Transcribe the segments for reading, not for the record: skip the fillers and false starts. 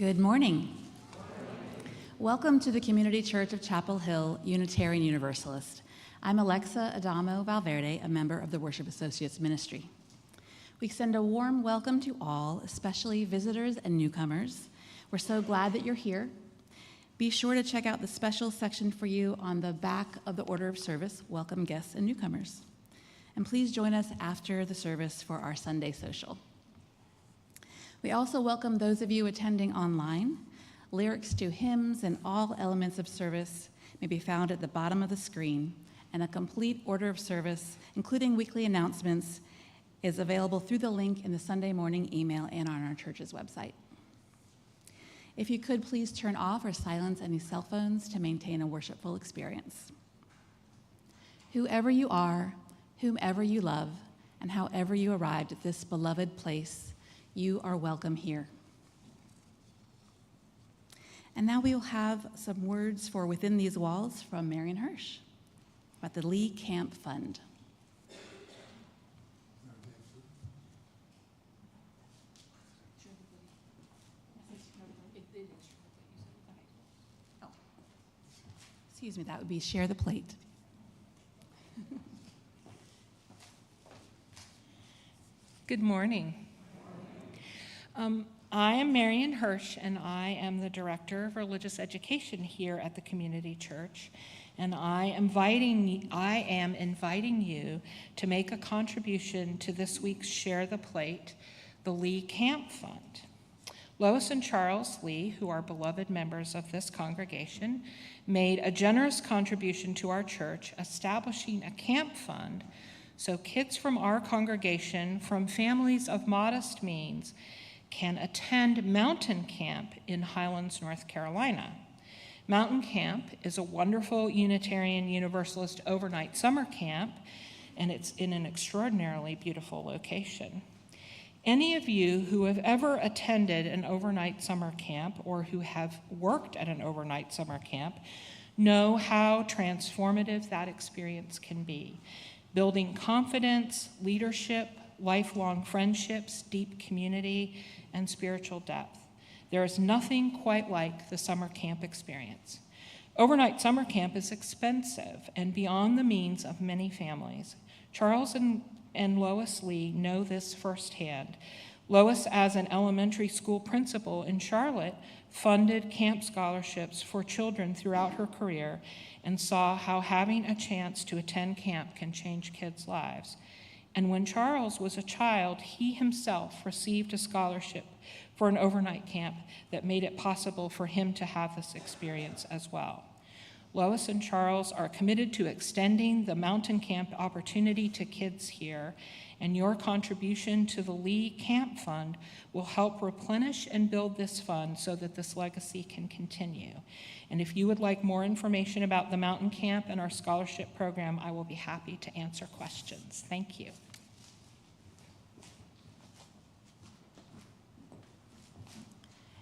Good morning. Welcome to the Community Church of Chapel Hill, Unitarian Universalist. I'm Alexa Adamo Valverde, a member of the Worship Associates Ministry. We extend a warm welcome to all, especially visitors and newcomers. We're so glad that you're here. Be sure to check out the special section for you on the back of the order of service, Welcome Guests and Newcomers. And please join us after the service for our Sunday social. We also welcome those of you attending online. Lyrics to hymns and all elements of service may be found at the bottom of the screen, and a complete order of service, including weekly announcements, is available through the link in the Sunday morning email and on our church's website. If you could, please turn off or silence any cell phones to maintain a worshipful experience. Whoever you are, whomever you love, and however you arrived at this beloved place, you are welcome here. And now we will have some words for Within These Walls from Marion Hirsch about the Lee Camp Fund. Oh, excuse me, that would be share the plate. Good morning. I am Marion Hirsch, and I am the Director of Religious Education here at the Community Church, and I am inviting you to make a contribution to this week's Share the Plate, the Lee Camp Fund. Lois and Charles Lee, who are beloved members of this congregation, made a generous contribution to our church, establishing a camp fund so kids from our congregation from families of modest means can attend mountain camp in Highlands, North Carolina. Mountain camp is a wonderful Unitarian Universalist overnight summer camp, and it's in an extraordinarily beautiful location. Any of you who have ever attended an overnight summer camp or who have worked at an overnight summer camp know how transformative that experience can be, building confidence, leadership, lifelong friendships, deep community, and spiritual depth. There is nothing quite like the summer camp experience. Overnight summer camp is expensive and beyond the means of many families. Charles and Lois Lee know this firsthand. Lois, as an elementary school principal in Charlotte, funded camp scholarships for children throughout her career and saw how having a chance to attend camp can change kids' lives. And when Charles was a child, he himself received a scholarship for an overnight camp that made it possible for him to have this experience as well. Lois and Charles are committed to extending the mountain camp opportunity to kids here, and your contribution to the Lee Camp Fund will help replenish and build this fund so that this legacy can continue. And if you would like more information about the mountain camp and our scholarship program, I will be happy to answer questions. Thank you.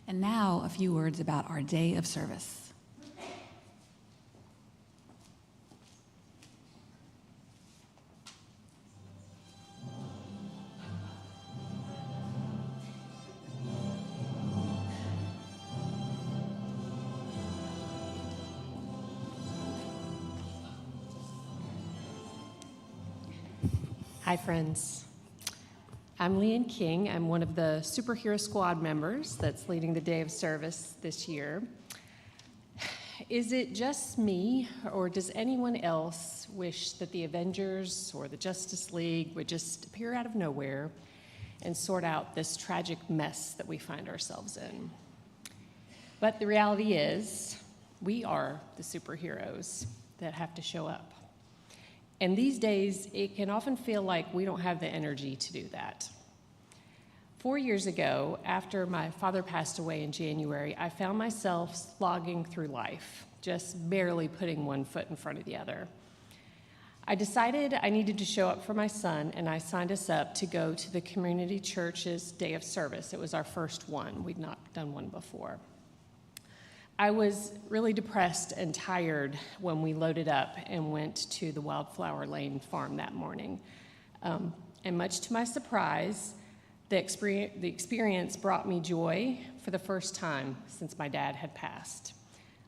And now a few words about our day of service. Hi, friends. I'm Leanne King. I'm one of the Superhero Squad members that's leading the day of service this year. Is it just me, or does anyone else wish that the Avengers or the Justice League would just appear out of nowhere and sort out this tragic mess that we find ourselves in? But the reality is, we are the superheroes that have to show up. And these days, it can often feel like we don't have the energy to do that. 4 years ago, after my father passed away in January, I found myself slogging through life, just barely putting one foot in front of the other. I decided I needed to show up for my son, and I signed us up to go to the community church's day of service. It was our first one. We'd not done one before. I was really depressed and tired when we loaded up and went to the Wildflower Lane farm that morning. And much to my surprise, The experience brought me joy for the first time since my dad had passed.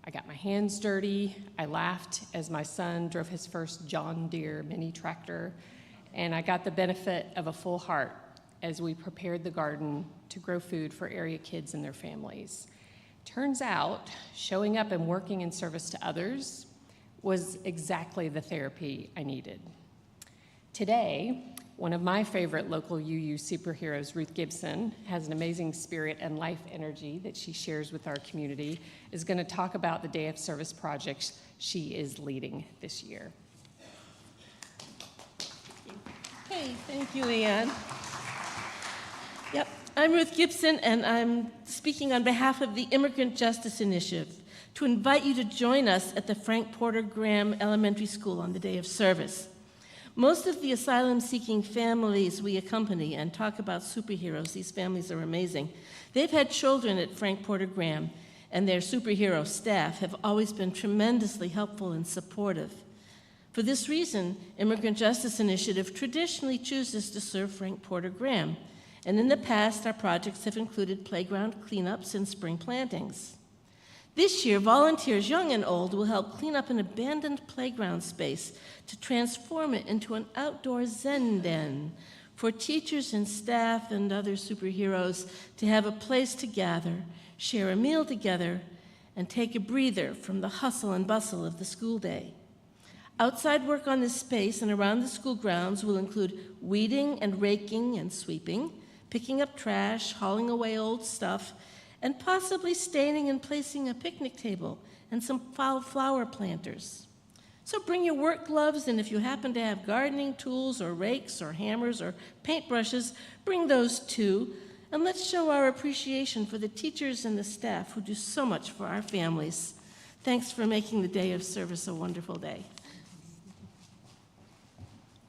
I got my hands dirty, I laughed as my son drove his first John Deere mini tractor, and I got the benefit of a full heart as we prepared the garden to grow food for area kids and their families. Turns out, showing up and working in service to others was exactly the therapy I needed. Today, one of my favorite local UU superheroes, Ruth Gibson, has an amazing spirit and life energy that she shares with our community, is going to talk about the Day of Service projects she is leading this year. Hey, thank you, Leanne. Yep, I'm Ruth Gibson, and I'm speaking on behalf of the Immigrant Justice Initiative to invite you to join us at the Frank Porter Graham Elementary School on the Day of Service. Most of the asylum-seeking families we accompany and talk about superheroes, these families are amazing. They've had children at Frank Porter Graham, and their superhero staff have always been tremendously helpful and supportive. For this reason, Immigrant Justice Initiative traditionally chooses to serve Frank Porter Graham, and in the past, our projects have included playground cleanups and spring plantings. This year, volunteers, young and old, will help clean up an abandoned playground space to transform it into an outdoor Zen den for teachers and staff and other superheroes to have a place to gather, share a meal together, and take a breather from the hustle and bustle of the school day. Outside work on this space and around the school grounds will include weeding and raking and sweeping, picking up trash, hauling away old stuff, and possibly staining and placing a picnic table and some flower planters. So bring your work gloves, and if you happen to have gardening tools or rakes or hammers or paintbrushes, bring those too, and let's show our appreciation for the teachers and the staff who do so much for our families. Thanks for making the Day of Service a wonderful day.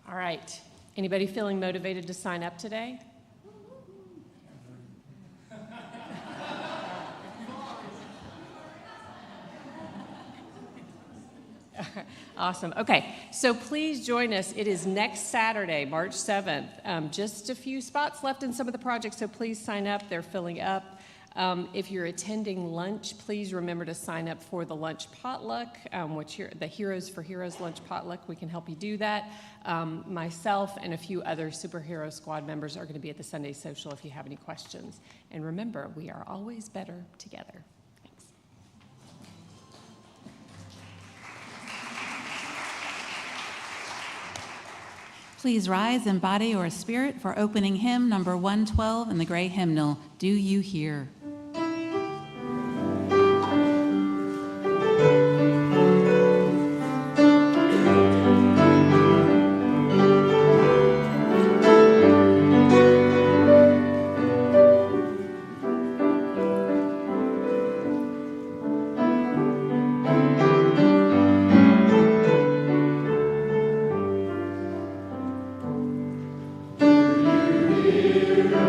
All right, anybody feeling motivated to sign up today? Awesome. Okay, so please join us. It is next Saturday, March 7th. Just a few spots left in some of the projects, so please sign up. They're filling up. If you're attending lunch, please remember to sign up for the lunch potluck, the Heroes for Heroes lunch potluck. We can help you do that. Myself and a few other superhero squad members are going to be at the Sunday social if you have any questions. And remember, we are always better together. Thanks. Please rise in body or spirit for opening hymn number 112 in the gray hymnal, Do You Hear? Hear, O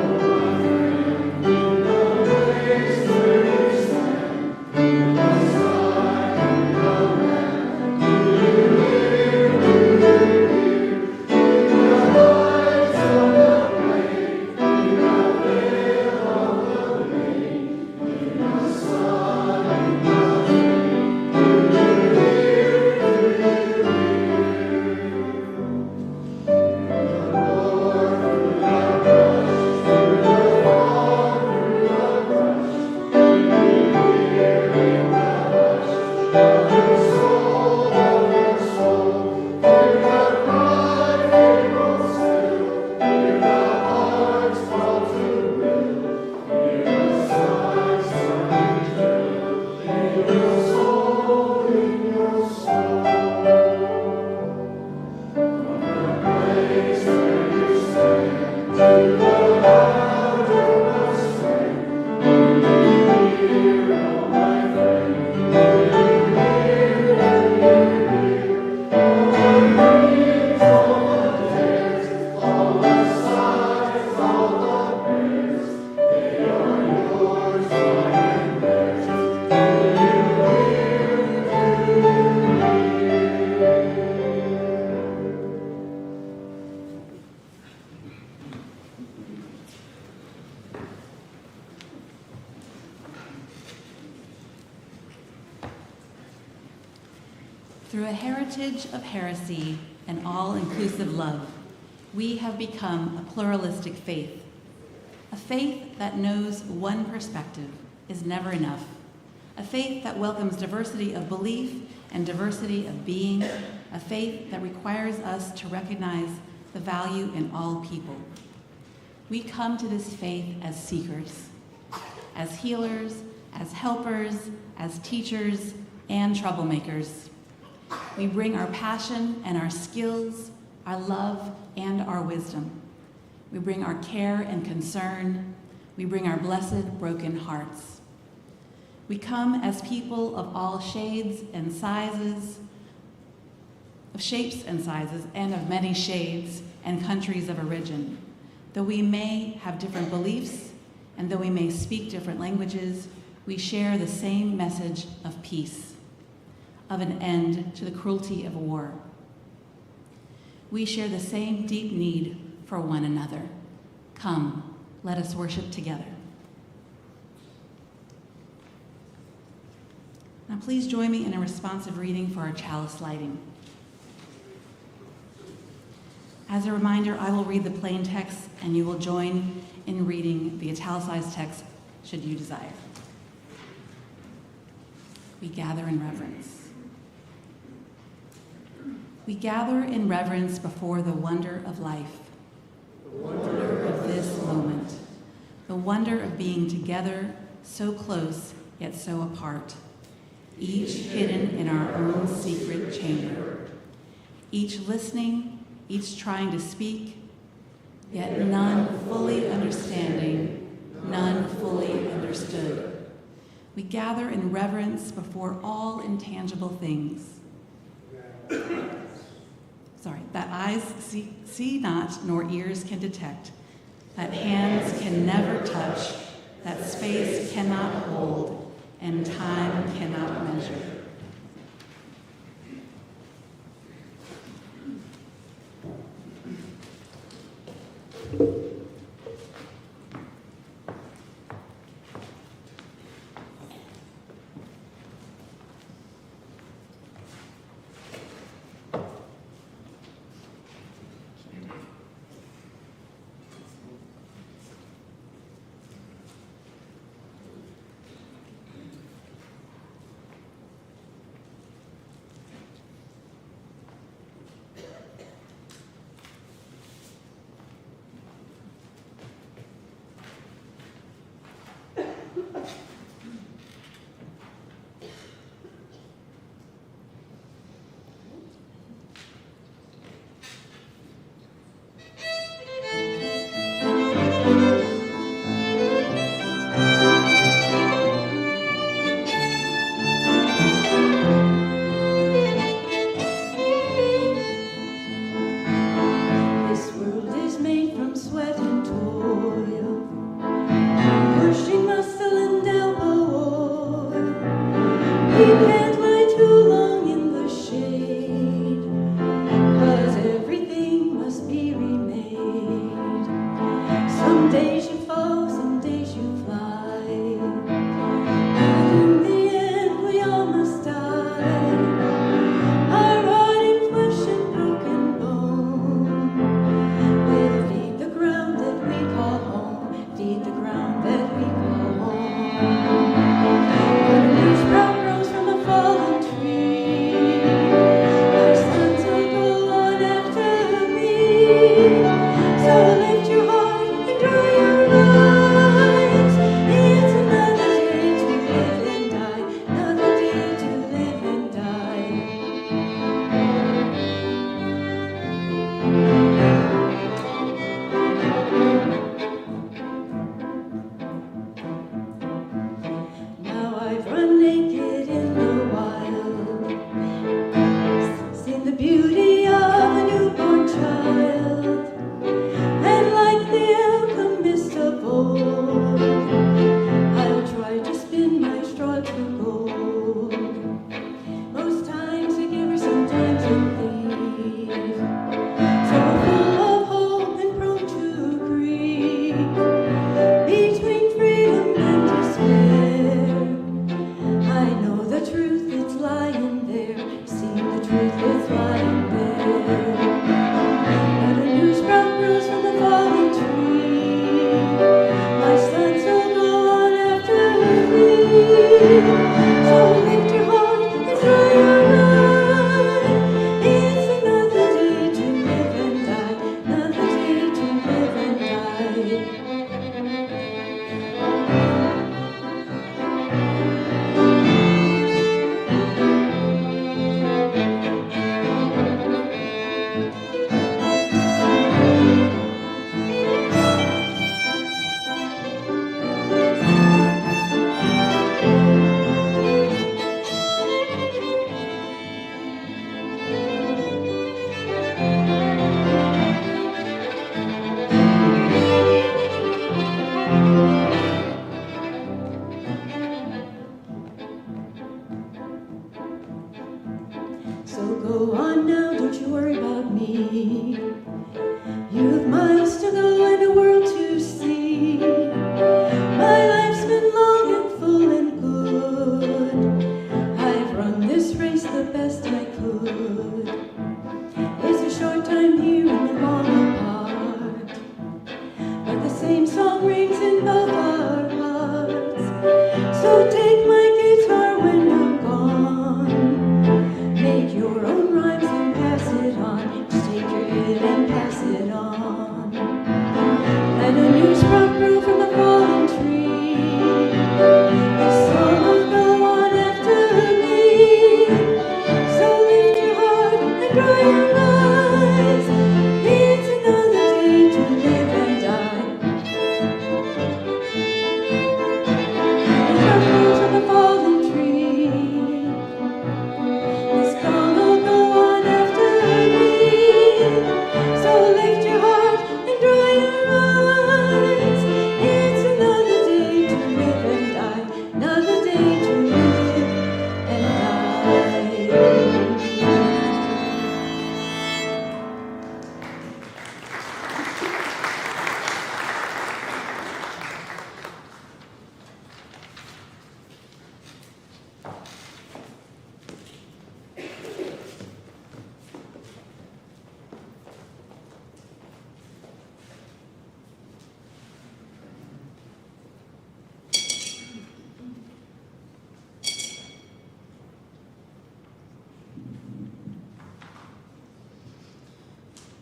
my friend, Through a heritage of heresy and all-inclusive love, we have become a pluralistic faith, a faith that knows one perspective is never enough, a faith that welcomes diversity of belief and diversity of being, a faith that requires us to recognize the value in all people. We come to this faith as seekers, as healers, as helpers, as teachers, and troublemakers. We bring our passion and our skills, our love and our wisdom. We bring our care and concern. We bring our blessed broken hearts. We come as people of all shades and sizes, of shapes and sizes, and of many shades and countries of origin. Though we may have different beliefs, and though we may speak different languages, we share the same message of peace, of an end to the cruelty of war. We share the same deep need for one another. Come, let us worship together. Now please join me in a responsive reading for our chalice lighting. As a reminder, I will read the plain text and you will join in reading the italicized text should you desire. We gather in reverence. We gather in reverence before the wonder of life, the wonder of this moment, the wonder of being together, so close yet so apart, each hidden in our own secret chamber, each listening, each trying to speak, yet none fully understanding, none fully understood. We gather in reverence before all intangible things. That eyes see not, nor ears can detect, that hands can never touch, that space cannot hold, and time cannot measure. So lift your heart and dry your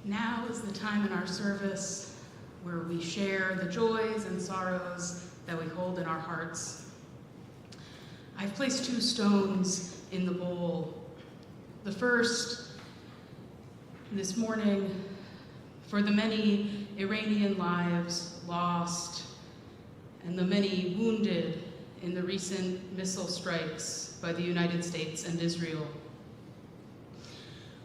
Now is the time in our service where we share the joys and sorrows that we hold in our hearts. I've placed 2 stones in the bowl. The first, this morning, for the many Iranian lives lost and the many wounded in the recent missile strikes by the United States and Israel.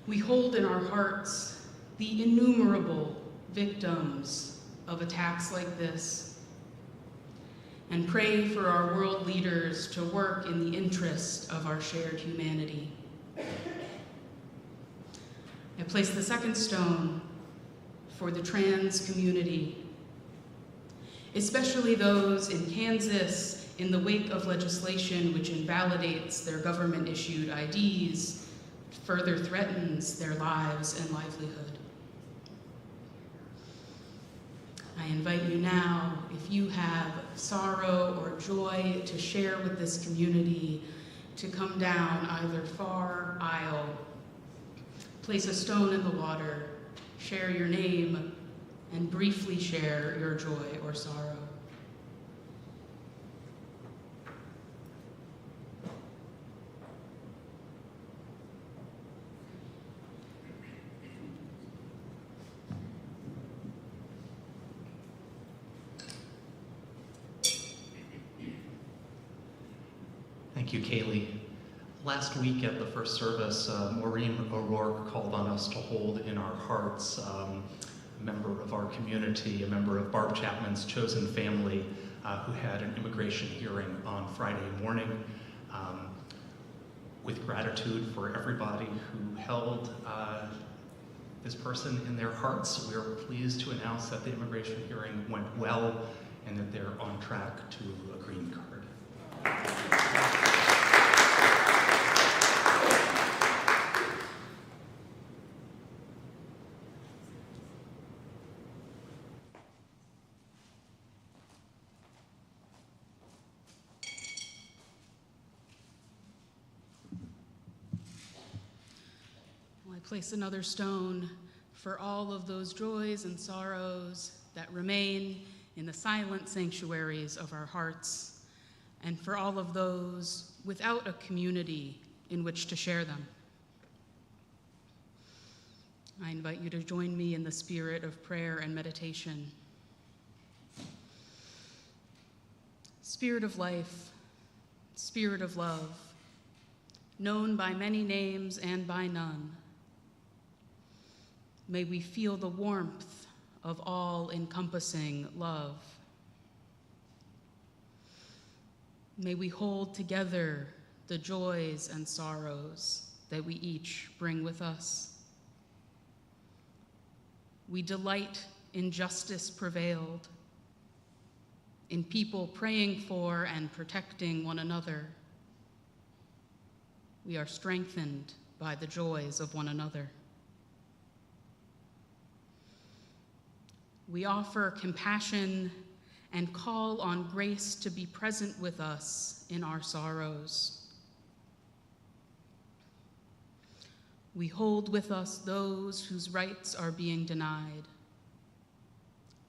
We hold in our hearts the innumerable victims of attacks like this and pray for our world leaders to work in the interest of our shared humanity. I place the second stone for the trans community, especially those in Kansas in the wake of legislation which invalidates their government-issued IDs, further threatens their lives and livelihood. I invite you now, if you have sorrow or joy to share with this community, to come down either far aisle, place a stone in the water, share your name, and briefly share your joy or sorrow. Thank you, Caleigh. Last week at the first service, Maureen O'Rourke called on us to hold in our hearts a member of our community, a member of Barb Chapman's chosen family who had an immigration hearing on Friday morning. With gratitude for everybody who held this person in their hearts, we are pleased to announce that the immigration hearing went well and that they're on track to a green card. Place another stone for all of those joys and sorrows that remain in the silent sanctuaries of our hearts, and for all of those without a community in which to share them. I invite you to join me in the spirit of prayer and meditation. Spirit of life, Spirit of love, known by many names and by none, may we feel the warmth of all-encompassing love. May we hold together the joys and sorrows that we each bring with us. We delight in justice prevailed, in people praying for and protecting one another. We are strengthened by the joys of one another. We offer compassion and call on grace to be present with us in our sorrows. We hold with us those whose rights are being denied,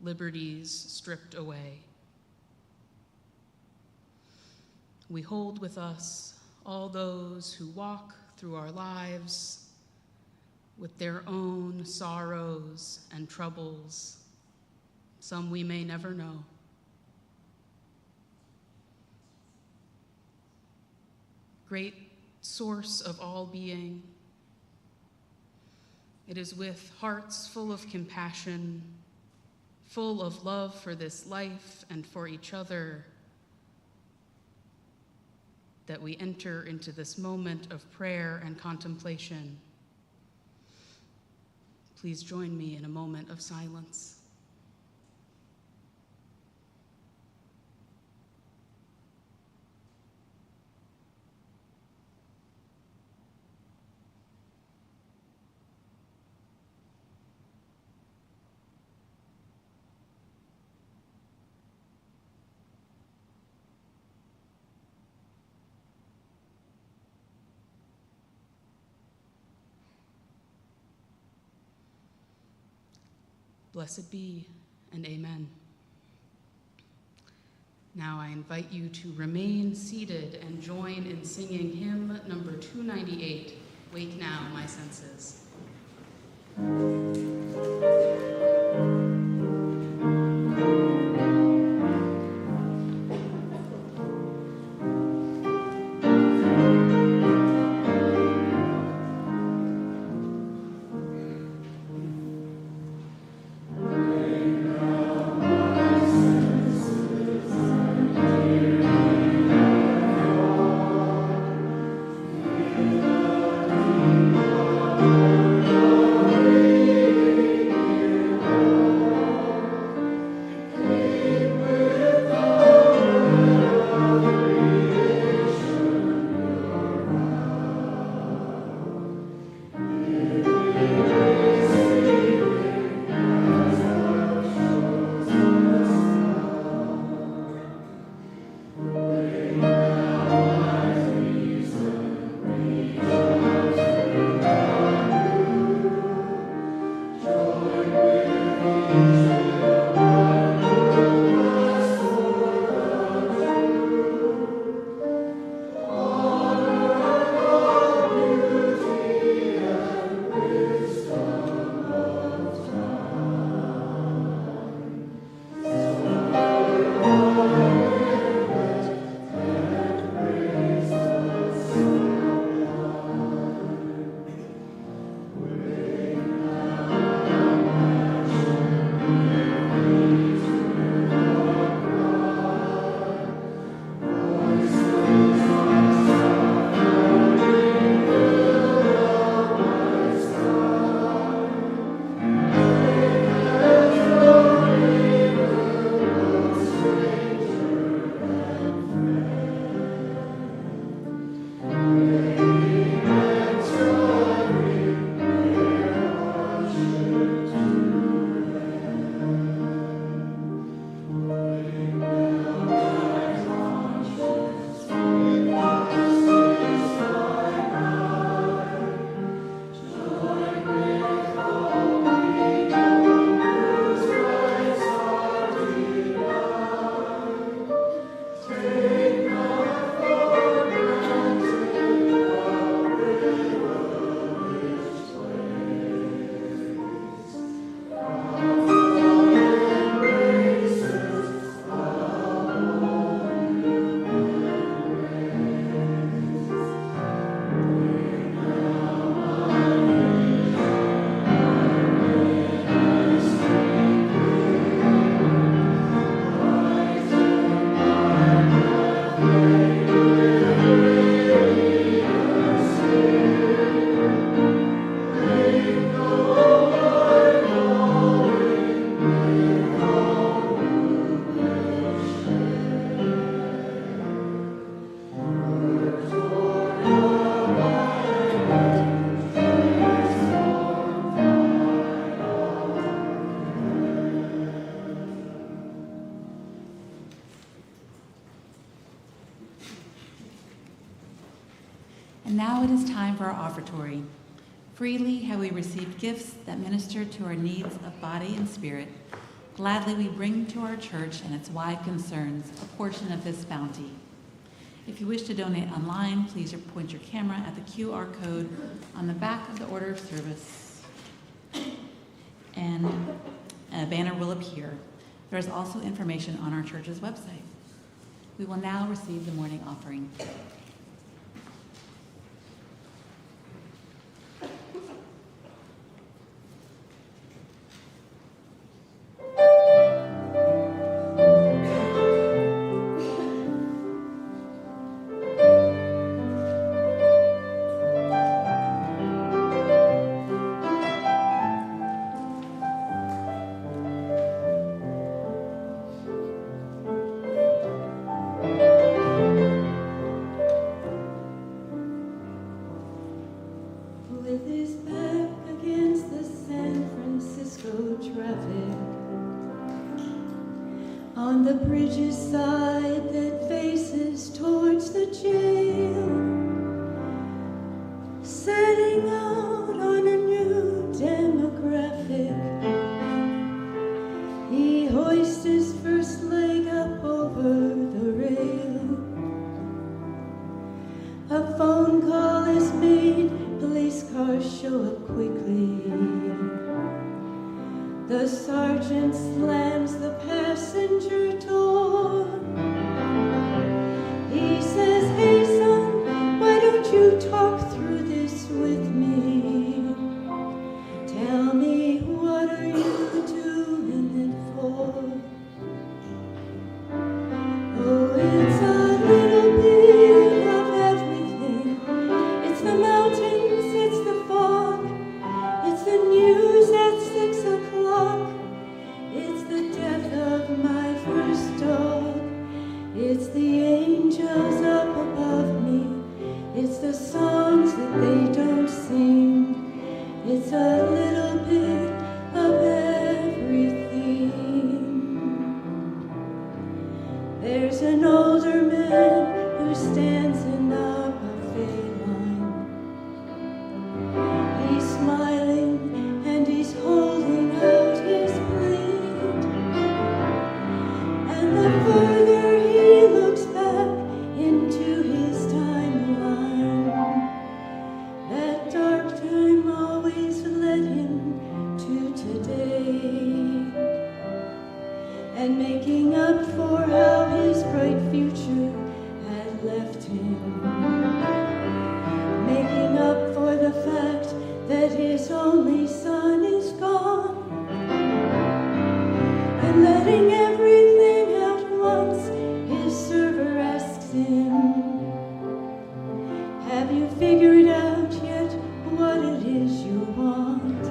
liberties stripped away. We hold with us all those who walk through our lives with their own sorrows and troubles, some we may never know. Great source of all being, it is with hearts full of compassion, full of love for this life and for each other, that we enter into this moment of prayer and contemplation. Please join me in a moment of silence. Blessed be, and amen. Now I invite you to remain seated and join in singing hymn number 298, Wake Now, My Senses. And now it is time for our offertory. Freely have we received gifts that minister to our needs of body and spirit. Gladly we bring to our church and its wide concerns a portion of this bounty. If you wish to donate online, please point your camera at the QR code on the back of the order of service, and a banner will appear. There is also information on our church's website. We will now receive the morning offering. On the bridge's side that faces towards the jail, setting out on a new demographic, sergeant slams the passenger door. He says, "Hey son, why don't you talk through this with me? Tell me, what are you doing it for?" Oh, it's a little bit of everything. It's the mountains, it's the fog, it's the news at 6 o'clock, it's the death of my first dog, it's the angels up above me, it's the songs that they don't sing, it's a little bit of everything. There's an older man who stands in a buffet line. He's smiling and he's holding out his plate. And the further he looks back into his timeline, that dark time always led him to today. And making up for how his bright future had left him. Making up for the fact that his only son is gone. And letting everything out once, his server asks him, "Have you figured out yet what it is you want?"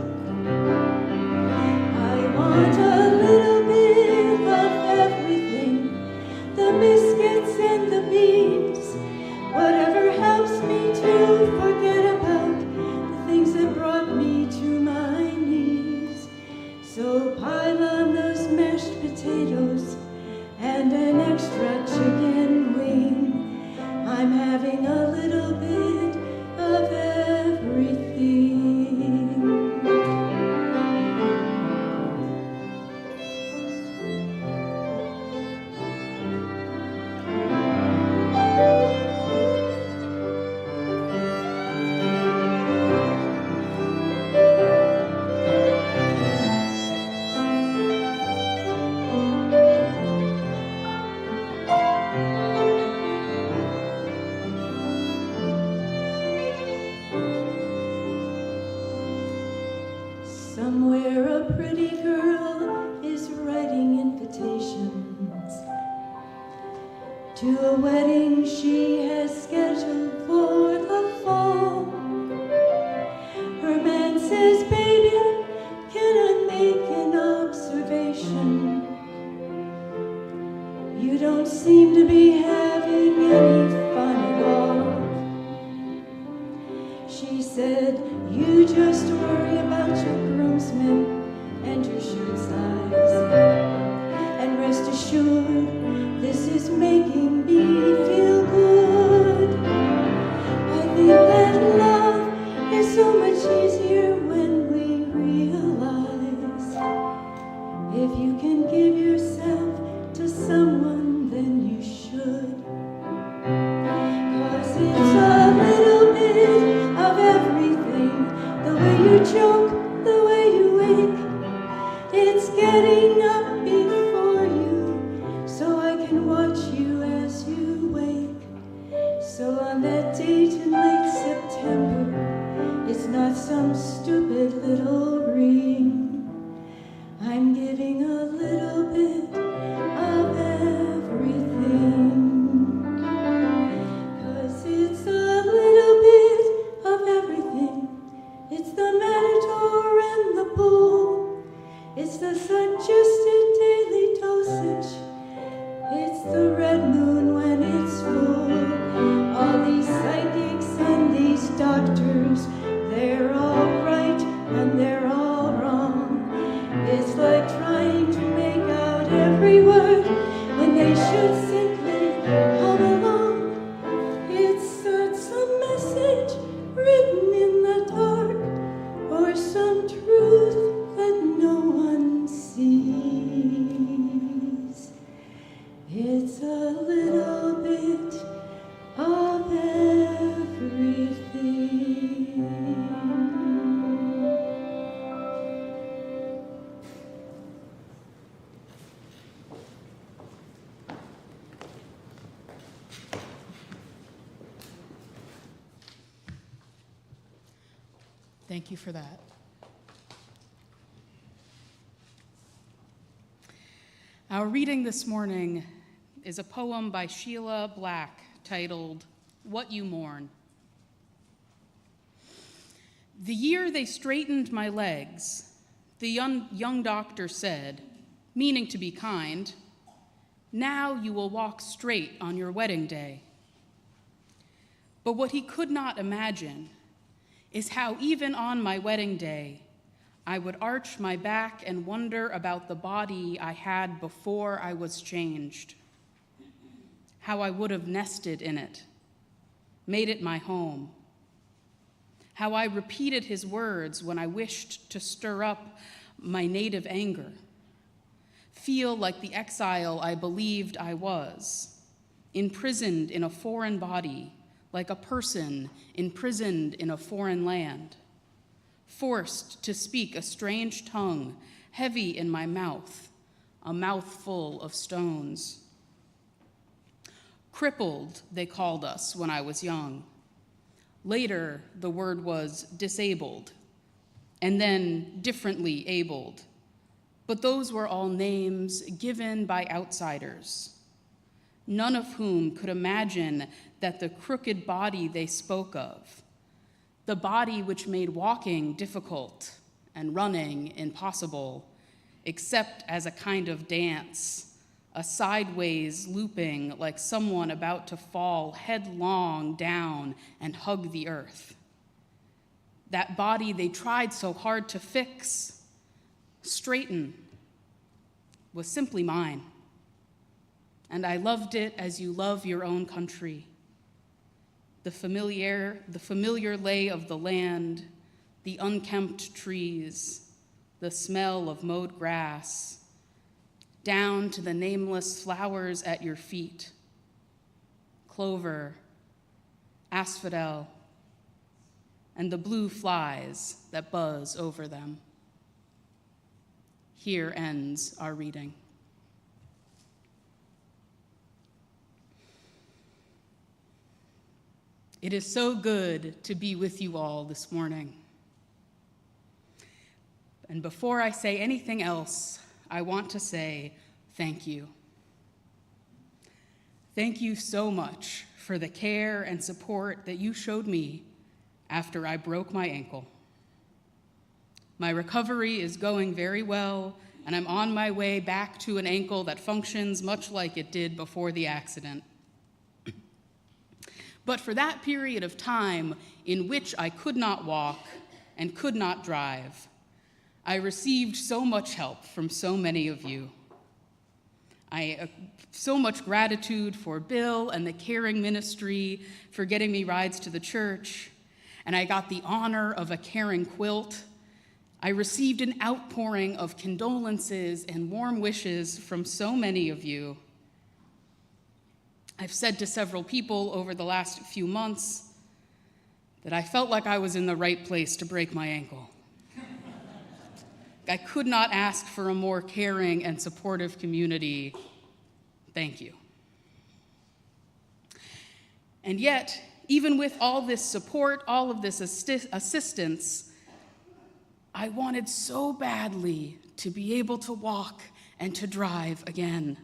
"I want a little bit of everything, the biscuits and the beans, whatever helps me to forget about the things that brought me to my knees. So pile on those mashed potatoes and an extra chicken wing. I'm having a little bit of everything." Somewhere a pretty girl is writing invitations to a wedding she has scheduled for the fall. Her man says, "Baby, can I make an observation? You don't seem to be having any fun at all." She said, "You just worry about your groomsmen and your shirt size. And rest assured, this is making me feel good. I think that love is so much easier when we realize if you can give yourself to someone, then you should. 'Cause it's a little bit of everything, the way you joke, the way you wake. It's getting up before you, so I can watch you as you wake. So on that date in late September, it's not some stupid little ring. I'm giving a little bit of everything. 'Cause it's a little bit of everything. It's the matador and the bull. It's the suggested daily dosage. It's the red moon when it's full. All these psychics and these doctors, they're all right and they're all wrong. It's like trying to make out every word when they should simply hum along. It's a message written in the dark, or some truth that no one sees. It's a little bit of everything. Thank you for that. Our reading this morning is a poem by Sheila Black titled, What You Mourn. The year they straightened my legs, the young doctor said, meaning to be kind, now you will walk straight on your wedding day. But what he could not imagine is how even on my wedding day, I would arch my back and wonder about the body I had before I was changed, how I would have nested in it, made it my home, how I repeated his words when I wished to stir up my native anger, feel like the exile I believed I was, imprisoned in a foreign body, like a person imprisoned in a foreign land, forced to speak a strange tongue, heavy in my mouth, a mouthful of stones. Crippled, they called us when I was young. Later, the word was disabled, and then differently abled. But those were all names given by outsiders, none of whom could imagine that the crooked body they spoke of, the body which made walking difficult and running impossible, except as a kind of dance, a sideways looping like someone about to fall headlong down and hug the earth. That body they tried so hard to fix, straighten, was simply mine. And I loved it as you love your own country. The familiar lay of the land, the unkempt trees, the smell of mowed grass, down to the nameless flowers at your feet, clover, asphodel, and the blue flies that buzz over them. Here ends our reading. It is so good to be with you all this morning. And before I say anything else, I want to say thank you. Thank you so much for the care and support that you showed me after I broke my ankle. My recovery is going very well, and I'm on my way back to an ankle that functions much like it did before the accident. But for that period of time in which I could not walk and could not drive, I received so much help from so many of you. So much gratitude for Bill and the caring ministry for getting me rides to the church, and I got the honor of a caring quilt. I received an outpouring of condolences and warm wishes from so many of you. I've said to several people over the last few months that I felt like I was in the right place to break my ankle. I could not ask for a more caring and supportive community. Thank you. And yet, even with all this support, all of this assistance, I wanted so badly to be able to walk and to drive again.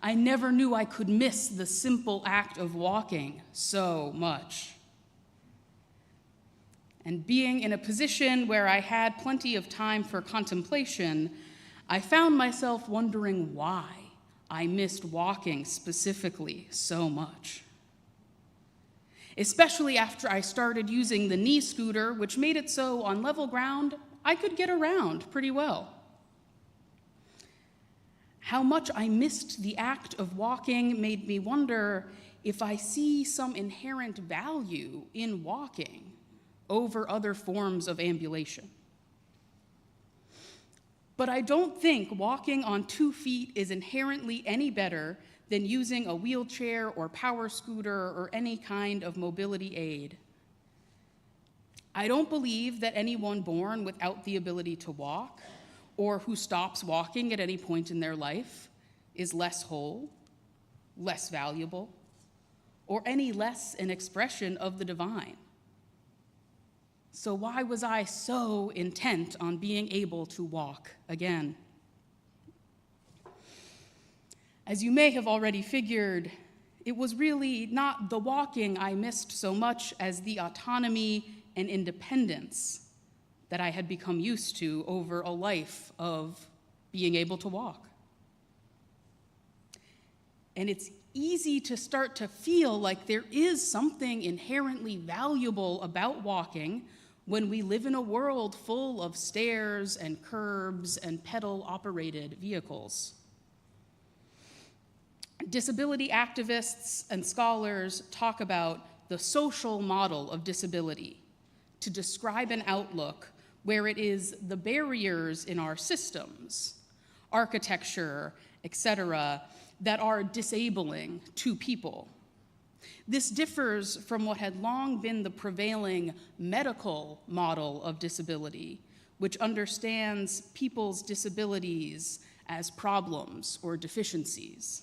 I never knew I could miss the simple act of walking so much. And being in a position where I had plenty of time for contemplation, I found myself wondering why I missed walking specifically so much. Especially after I started using the knee scooter, which made it so on level ground, I could get around pretty well. How much I missed the act of walking made me wonder if I see some inherent value in walking over other forms of ambulation. But I don't think walking on 2 feet is inherently any better than using a wheelchair or power scooter or any kind of mobility aid. I don't believe that anyone born without the ability to walk or who stops walking at any point in their life is less whole, less valuable, or any less an expression of the divine. So why was I so intent on being able to walk again? As you may have already figured, it was really not the walking I missed so much as the autonomy and independence that I had become used to over a life of being able to walk. And it's easy to start to feel like there is something inherently valuable about walking when we live in a world full of stairs and curbs and pedal-operated vehicles. Disability activists and scholars talk about the social model of disability to describe an outlook where it is the barriers in our systems, architecture, etc., that are disabling to people. This differs from what had long been the prevailing medical model of disability, which understands people's disabilities as problems or deficiencies.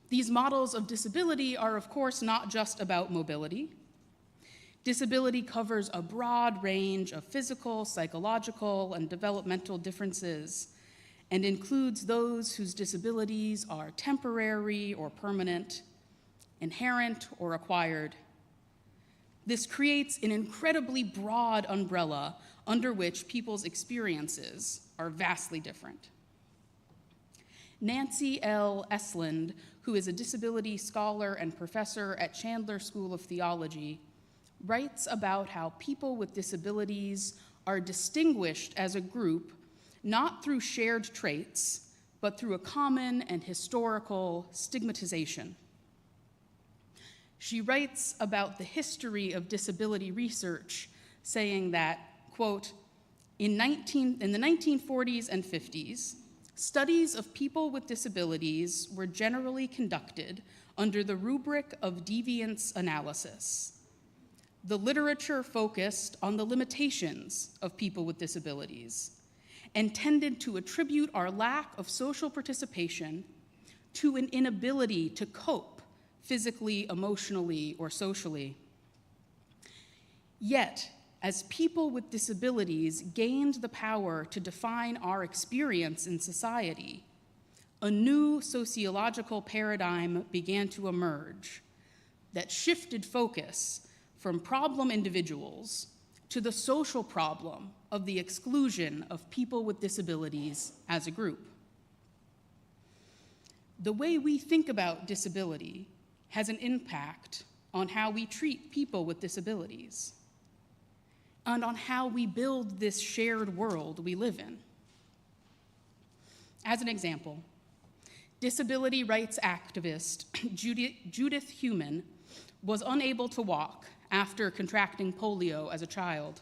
These models of disability are, of course, not just about mobility. Disability covers a broad range of physical, psychological, and developmental differences, and includes those whose disabilities are temporary or permanent, inherent or acquired. This creates an incredibly broad umbrella under which people's experiences are vastly different. Nancy L. Esland, who is a disability scholar and professor at Chandler School of Theology, writes about how people with disabilities are distinguished as a group not through shared traits, but through a common and historical stigmatization. She writes about the history of disability research, saying that, quote, in the 1940s and 50s, studies of people with disabilities were generally conducted under the rubric of deviance analysis. The literature focused on the limitations of people with disabilities and tended to attribute our lack of social participation to an inability to cope physically, emotionally, or socially. Yet, as people with disabilities gained the power to define our experience in society, a new sociological paradigm began to emerge that shifted focus from problem individuals to the social problem of the exclusion of people with disabilities as a group. The way we think about disability has an impact on how we treat people with disabilities and on how we build this shared world we live in. As an example, disability rights activist Judith Heumann was unable to walk after contracting polio as a child.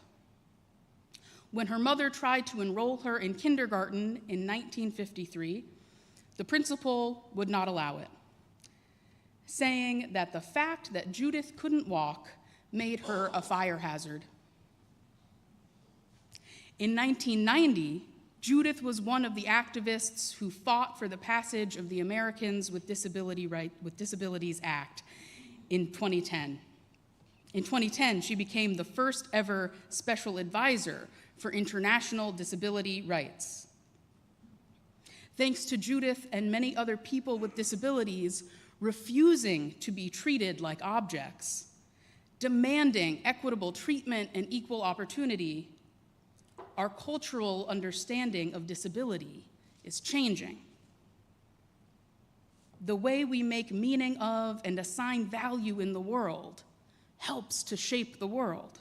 When her mother tried to enroll her in kindergarten in 1953, the principal would not allow it, saying that the fact that Judith couldn't walk made her a fire hazard. In 1990, Judith was one of the activists who fought for the passage of the Americans with Disabilities Act in 2010. In 2010, she became the first ever special advisor for international disability rights. Thanks to Judith and many other people with disabilities refusing to be treated like objects, demanding equitable treatment and equal opportunity, our cultural understanding of disability is changing. The way we make meaning of and assign value in the world helps to shape the world.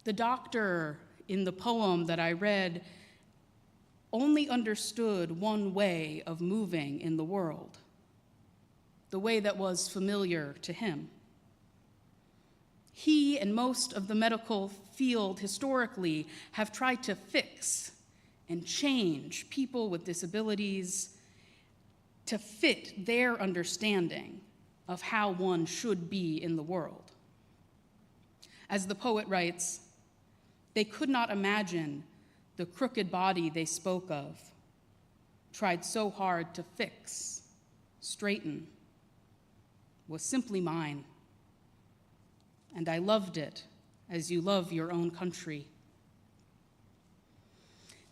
The doctor in the poem that I read only understood one way of moving in the world, the way that was familiar to him. He and most of the medical field historically have tried to fix and change people with disabilities to fit their understanding of how one should be in the world. As the poet writes, they could not imagine the crooked body they spoke of, tried so hard to fix, straighten, was simply mine. and I loved it as you love your own country.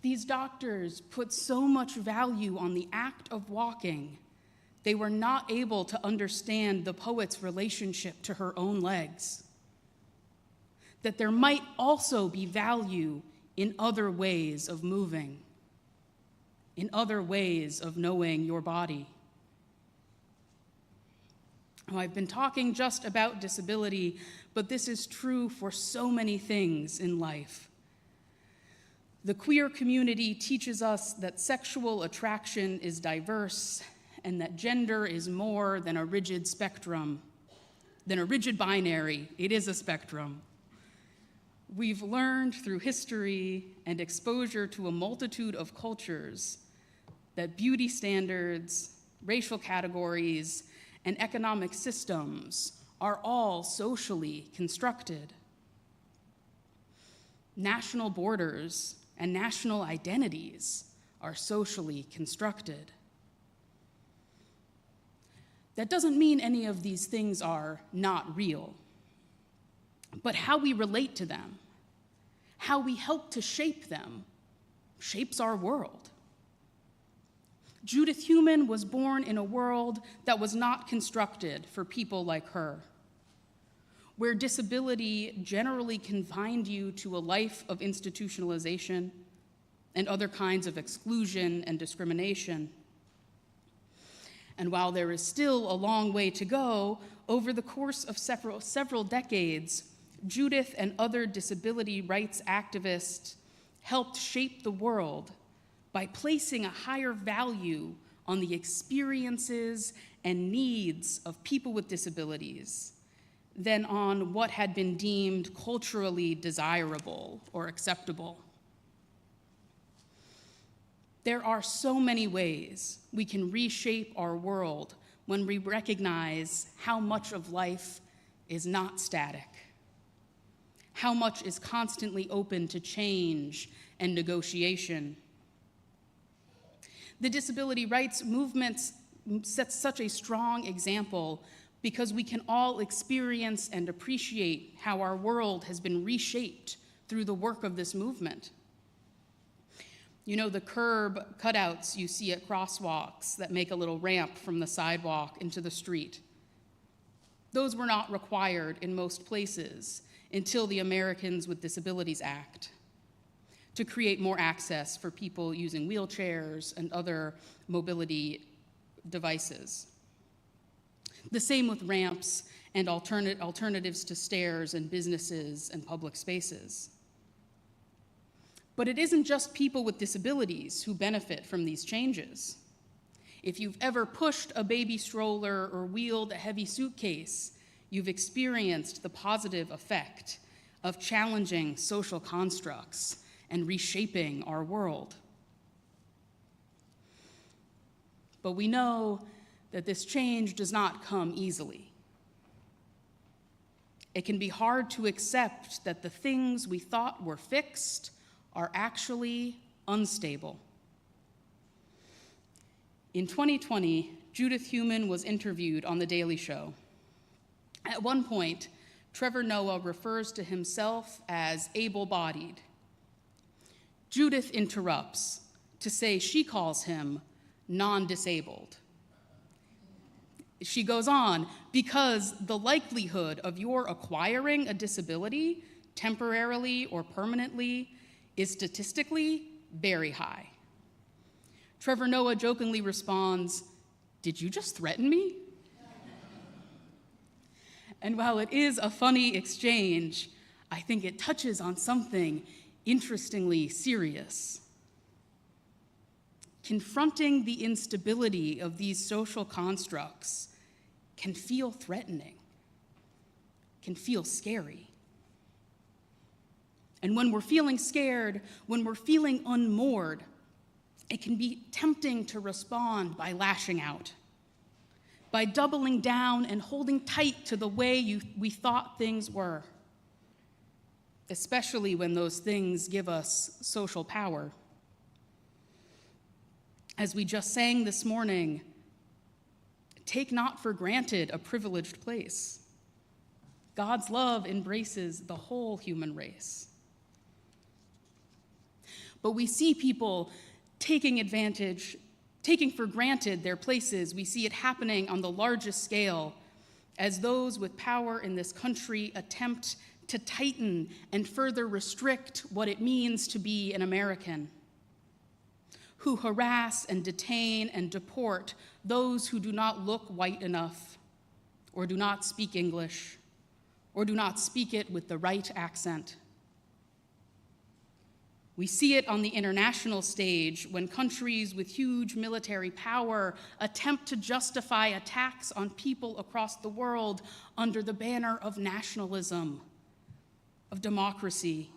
These doctors put so much value on the act of walking, they were not able to understand the poet's relationship to her own legs. That there might also be value in other ways of moving, in other ways of knowing your body. Now, I've been talking just about disability, but this is true for so many things in life. The queer community teaches us that sexual attraction is diverse and that gender is more than a rigid spectrum, than a rigid binary. It is a spectrum. We've learned through history and exposure to a multitude of cultures that beauty standards, racial categories, and economic systems are all socially constructed. National borders and national identities are socially constructed. That doesn't mean any of these things are not real, but how we relate to them, how we help to shape them, shapes our world. Judith Heumann was born in a world that was not constructed for people like her, where disability generally confined you to a life of institutionalization and other kinds of exclusion and discrimination. And while there is still a long way to go, over the course of several decades, Judith and other disability rights activists helped shape the world by placing a higher value on the experiences and needs of people with disabilities than on what had been deemed culturally desirable or acceptable. There are so many ways we can reshape our world when we recognize how much of life is not static, how much is constantly open to change and negotiation. The disability rights movement sets such a strong example because we can all experience and appreciate how our world has been reshaped through the work of this movement. You know, the curb cutouts you see at crosswalks that make a little ramp from the sidewalk into the street. Those were not required in most places until the Americans with Disabilities Act to create more access for people using wheelchairs and other mobility devices. The same with ramps and alternatives to stairs in businesses and public spaces. But it isn't just people with disabilities who benefit from these changes. If you've ever pushed a baby stroller or wheeled a heavy suitcase, you've experienced the positive effect of challenging social constructs and reshaping our world. But we know that this change does not come easily. It can be hard to accept that the things we thought were fixed are actually unstable. In 2020, Judith Heumann was interviewed on The Daily Show. At one point, Trevor Noah refers to himself as able-bodied. Judith interrupts to say she calls him non-disabled. She goes on, because the likelihood of your acquiring a disability, temporarily or permanently, is statistically very high. Trevor Noah jokingly responds, "Did you just threaten me?" And while it is a funny exchange, I think it touches on something interestingly serious. Confronting the instability of these social constructs can feel threatening, can feel scary. And when we're feeling scared, when we're feeling unmoored, it can be tempting to respond by lashing out, by doubling down and holding tight to the way we thought things were, especially when those things give us social power. As we just sang this morning, take not for granted a privileged place. God's love embraces the whole human race. But we see people taking for granted their places. We see it happening on the largest scale as those with power in this country attempt to tighten and further restrict what it means to be an American, who harass and detain and deport those who do not look white enough, or do not speak English, or do not speak it with the right accent. We see it on the international stage when countries with huge military power attempt to justify attacks on people across the world under the banner of nationalism, of democracy.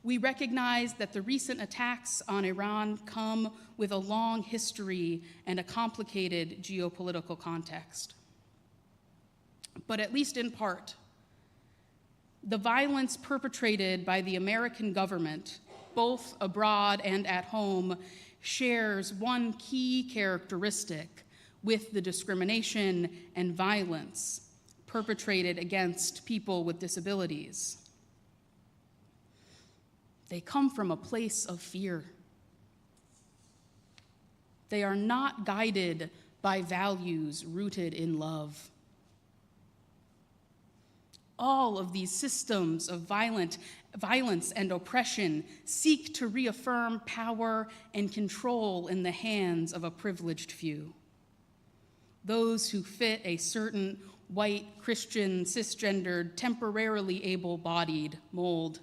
We recognize that the recent attacks on Iran come with a long history and a complicated geopolitical context. But at least in part, the violence perpetrated by the American government, both abroad and at home, shares one key characteristic with the discrimination and violence perpetrated against people with disabilities. They come from a place of fear. They are not guided by values rooted in love. All of these systems of violence and oppression seek to reaffirm power and control in the hands of a privileged few. Those who fit a certain white, Christian, cisgendered, temporarily able-bodied mold.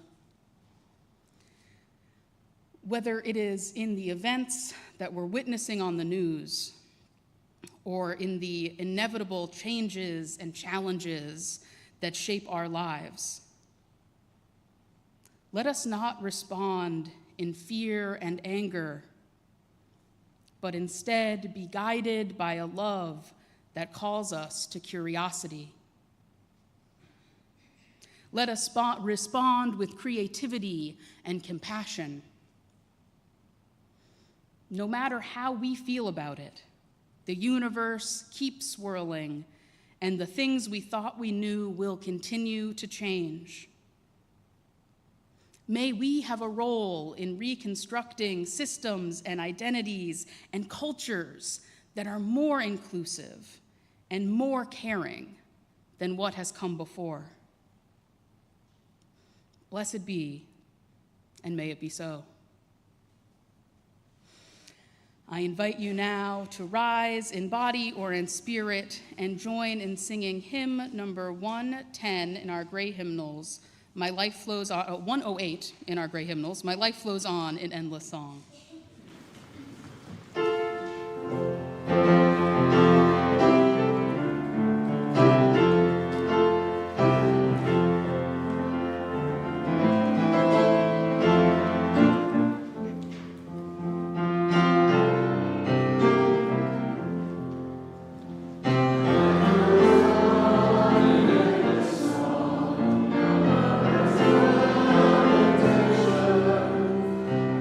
Whether it is in the events that we're witnessing on the news, or in the inevitable changes and challenges that shape our lives, let us not respond in fear and anger, but instead be guided by a love that calls us to curiosity. Let us respond with creativity and compassion. No matter how we feel about it, the universe keeps swirling, and the things we thought we knew will continue to change. May we have a role in reconstructing systems and identities and cultures that are more inclusive and more caring than what has come before. Blessed be, and may it be so. I invite you now to rise in body or in spirit and join in singing hymn number 110 in our gray hymnals. My life flows on, 108 in our gray hymnals. My life flows on in endless song.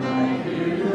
I hear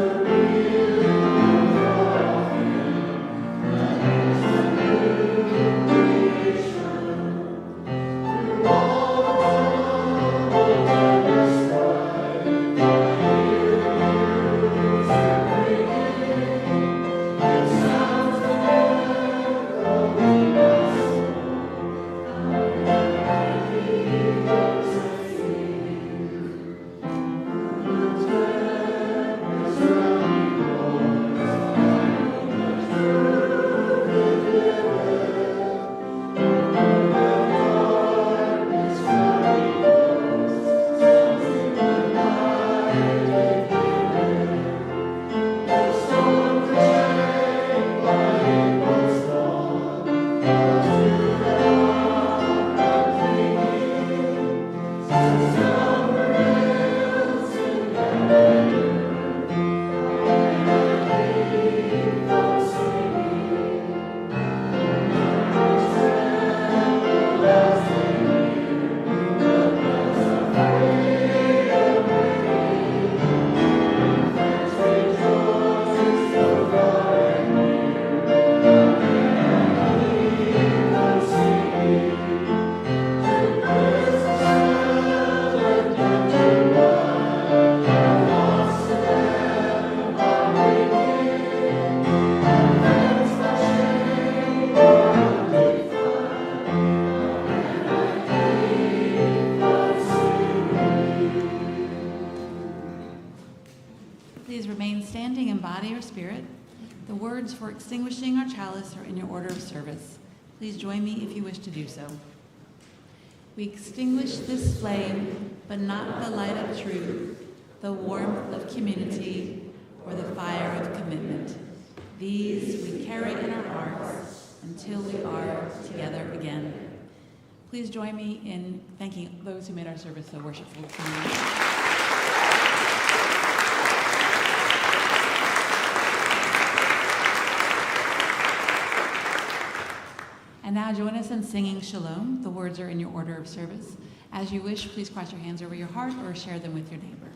in body or spirit. The words for extinguishing our chalice are in your order of service. Please join me if you wish to do so. We extinguish this flame, but not the light of truth, the warmth of community, or the fire of commitment. These we carry in our hearts until we are together again. Please join me in thanking those who made our service so worshipful tonight. And now join us in singing Shalom. The words are in your order of service. As you wish, please cross your hands over your heart or share them with your neighbor.